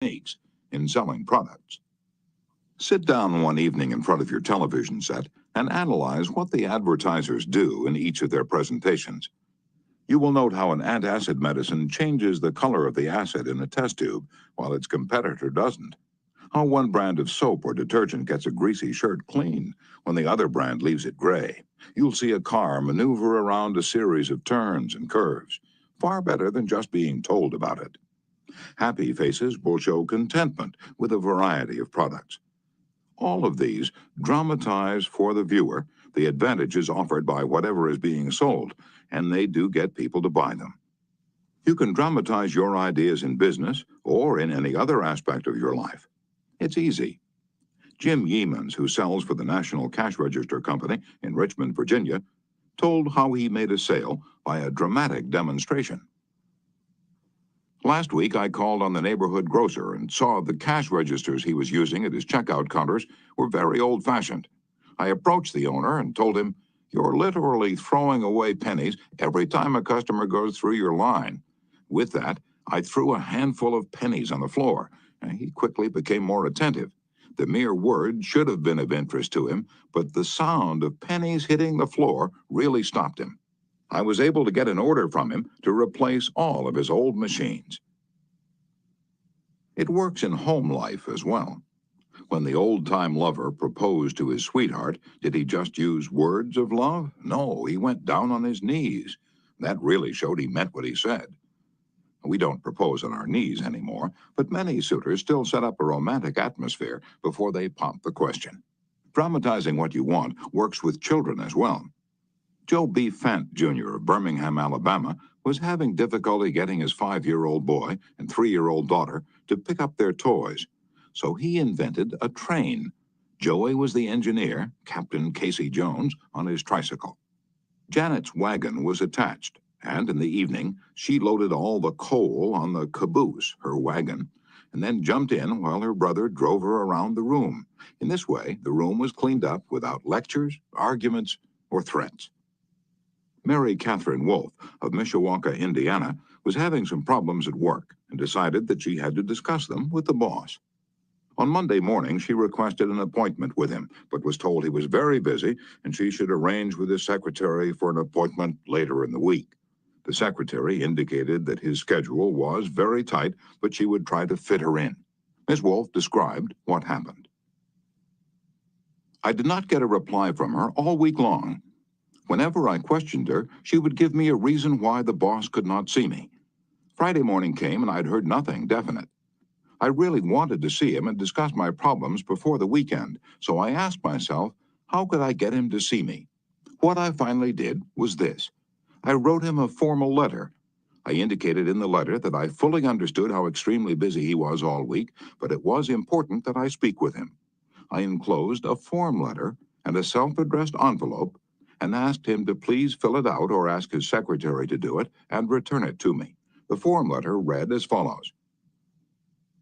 techniques in selling products. Sit down one evening in front of your television set and analyze what the advertisers do in each of their presentations. You will note how an antacid medicine changes the color of the acid in a test tube while its competitor doesn't. How one brand of soap or detergent gets a greasy shirt clean when the other brand leaves it gray. You'll see a car maneuver around a series of turns and curves, far better than just being told about it. Happy faces will show contentment with a variety of products. All of these dramatize for the viewer the advantages offered by whatever is being sold, and they do get people to buy them. You can dramatize your ideas in business or in any other aspect of your life. It's easy. Jim Yeamans, who sells for the National Cash Register Company in Richmond, Virginia, told how he made a sale by a dramatic demonstration. Last week, I called on the neighborhood grocer and saw the cash registers he was using at his checkout counters were very old-fashioned. I approached the owner and told him, "You're literally throwing away pennies every time a customer goes through your line." With that, I threw a handful of pennies on the floor, and he quickly became more attentive. The mere word should have been of interest to him, but the sound of pennies hitting the floor really stopped him. I was able to get an order from him to replace all of his old machines. It works in home life as well. When the old-time lover proposed to his sweetheart, did he just use words of love? No, he went down on his knees. That really showed he meant what he said. We don't propose on our knees anymore, but many suitors still set up a romantic atmosphere before they pop the question. Dramatizing what you want works with children as well. Joe B. Fant, Jr. of Birmingham, Alabama, was having difficulty getting his 5-year-old boy and 3-year-old daughter to pick up their toys, so he invented a train. Joey was the engineer, Captain Casey Jones, on his tricycle. Janet's wagon was attached, and in the evening, she loaded all the coal on the caboose, her wagon, and then jumped in while her brother drove her around the room. In this way, the room was cleaned up without lectures, arguments, or threats. Mary Catherine Wolfe of Mishawaka, Indiana, was having some problems at work and decided that she had to discuss them with the boss. On Monday morning, she requested an appointment with him, but was told he was very busy and she should arrange with his secretary for an appointment later in the week. The secretary indicated that his schedule was very tight, but she would try to fit her in. Ms. Wolfe described what happened. I did not get a reply from her all week long. Whenever I questioned her, she would give me a reason why the boss could not see me. Friday morning came and I'd heard nothing definite. I really wanted to see him and discuss my problems before the weekend, so I asked myself, how could I get him to see me? What I finally did was this. I wrote him a formal letter. I indicated in the letter that I fully understood how extremely busy he was all week, but it was important that I speak with him. I enclosed a form letter and a self-addressed envelope and asked him to please fill it out or ask his secretary to do it and return it to me. The form letter read as follows.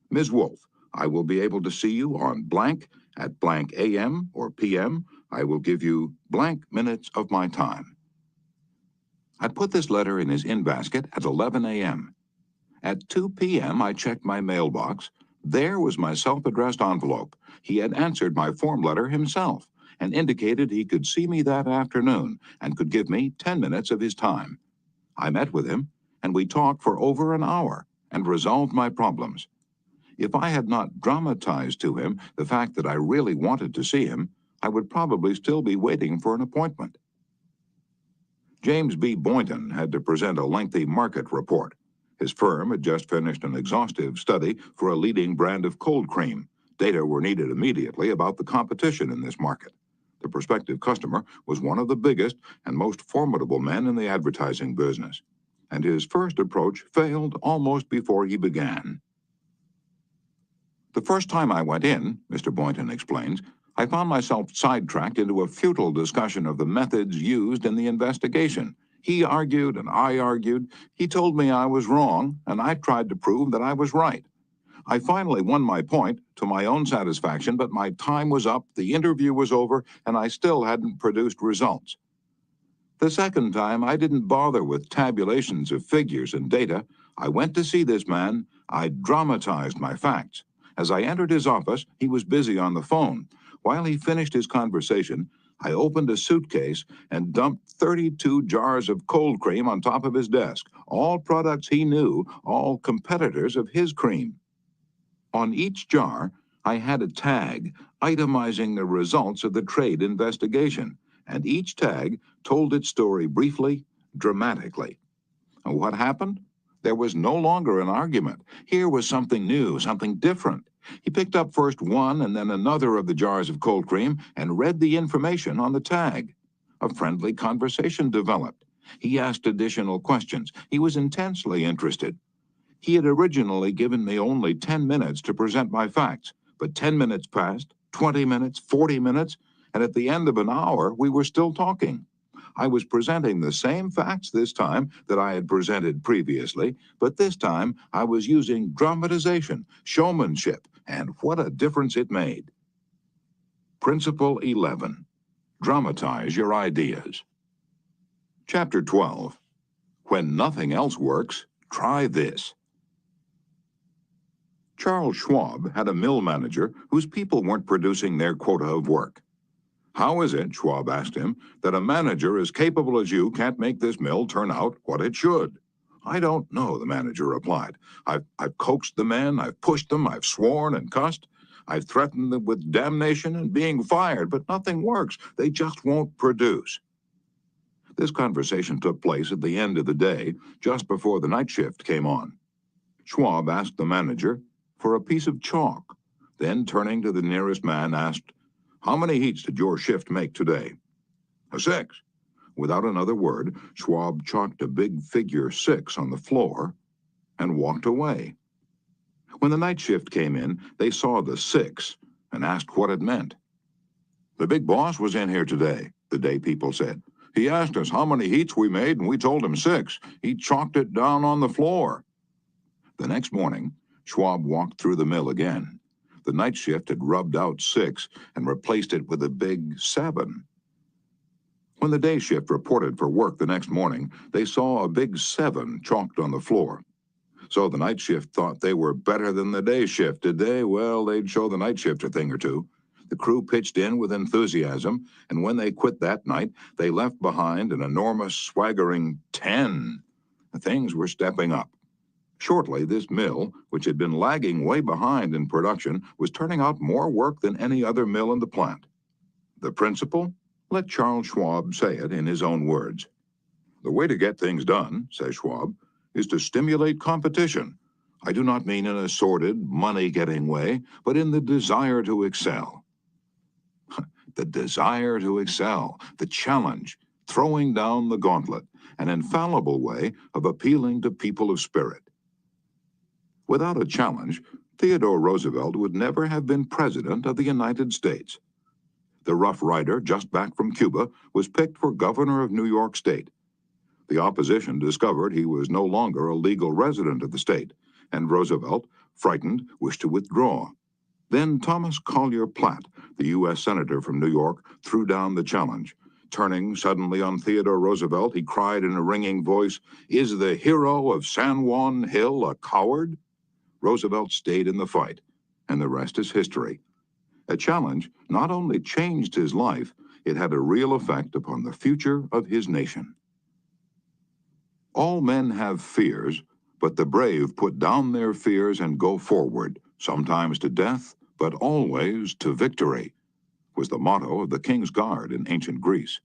Ms. Wolfe, I will be able to see you on blank at blank a.m. or p.m. I will give you blank minutes of my time. I put this letter in his in-basket at 11 a.m. At 2 p.m., I checked my mailbox. There was my self-addressed envelope. He had answered my form letter himself and indicated he could see me that afternoon and could give me 10 minutes of his time. I met with him, and we talked for over an hour and resolved my problems. If I had not dramatized to him the fact that I really wanted to see him, I would probably still be waiting for an appointment. James B. Boynton had to present a lengthy market report. His firm had just finished an exhaustive study for a leading brand of cold cream. Data were needed immediately about the competition in this market. The prospective customer was one of the biggest and most formidable men in the advertising business, and his first approach failed almost before he began. The first time I went in, Mr. Boynton explains, I found myself sidetracked into a futile discussion of the methods used in the investigation. He argued and I argued. He told me I was wrong, and I tried to prove that I was right. I finally won my point to my own satisfaction, but my time was up, the interview was over, and I still hadn't produced results. The second time, I didn't bother with tabulations of figures and data. I went to see this man, I dramatized my facts. As I entered his office, he was busy on the phone. While he finished his conversation, I opened a suitcase and dumped 32 jars of cold cream on top of his desk, all products he knew, all competitors of his cream. On each jar, I had a tag itemizing the results of the trade investigation, and each tag told its story briefly, dramatically. And what happened? There was no longer an argument. Here was something new, something different. He picked up first one and then another of the jars of cold cream and read the information on the tag. A friendly conversation developed. He asked additional questions. He was intensely interested. He had originally given me only 10 minutes to present my facts, but 10 minutes passed, 20 minutes, 40 minutes, and at the end of an hour, we were still talking. I was presenting the same facts this time that I had presented previously, but this time I was using dramatization, showmanship, and what a difference it made. Principle 11. Dramatize your ideas. Chapter 12. When nothing else works, try this. Charles Schwab had a mill manager whose people weren't producing their quota of work. How is it, Schwab asked him, that a manager as capable as you can't make this mill turn out what it should? I don't know, the manager replied. I've coaxed the men, I've pushed them, I've sworn and cussed. I've threatened them with damnation and being fired, but nothing works. They just won't produce. This conversation took place at the end of the day, just before the night shift came on. Schwab asked the manager for a piece of chalk, then turning to the nearest man asked, "How many heats did your shift make today?" "6." Without another word, Schwab chalked a big figure 6 on the floor and walked away. When the night shift came in, they saw the 6 and asked what it meant. "The big boss was in here today," the day people said. "He asked us how many heats we made, and we told him 6. He chalked it down on the floor." The next morning, Schwab walked through the mill again. The night shift had rubbed out 6 and replaced it with a big 7. When the day shift reported for work the next morning, they saw a big 7 chalked on the floor. So the night shift thought they were better than the day shift, did they? Well, they'd show the night shift a thing or two. The crew pitched in with enthusiasm, and when they quit that night, they left behind an enormous, swaggering 10. Things were stepping up. Shortly, this mill, which had been lagging way behind in production, was turning out more work than any other mill in the plant. The principle? Let Charles Schwab say it in his own words. "The way to get things done," says Schwab, "is to stimulate competition. I do not mean in a sordid, money-getting way, but in the desire to excel." The desire to excel, the challenge, throwing down the gauntlet, an infallible way of appealing to people of spirit. Without a challenge, Theodore Roosevelt would never have been president of the United States. The Rough Rider, just back from Cuba, was picked for governor of New York State. The opposition discovered he was no longer a legal resident of the state, and Roosevelt, frightened, wished to withdraw. Then Thomas Collier Platt, the U.S. Senator from New York, threw down the challenge. Turning suddenly on Theodore Roosevelt, he cried in a ringing voice, "Is the hero of San Juan Hill a coward?" Roosevelt stayed in the fight, and the rest is history. A challenge not only changed his life, it had a real effect upon the future of his nation. All men have fears, but the brave put down their fears and go forward, sometimes to death, but always to victory, was the motto of the King's Guard in ancient Greece.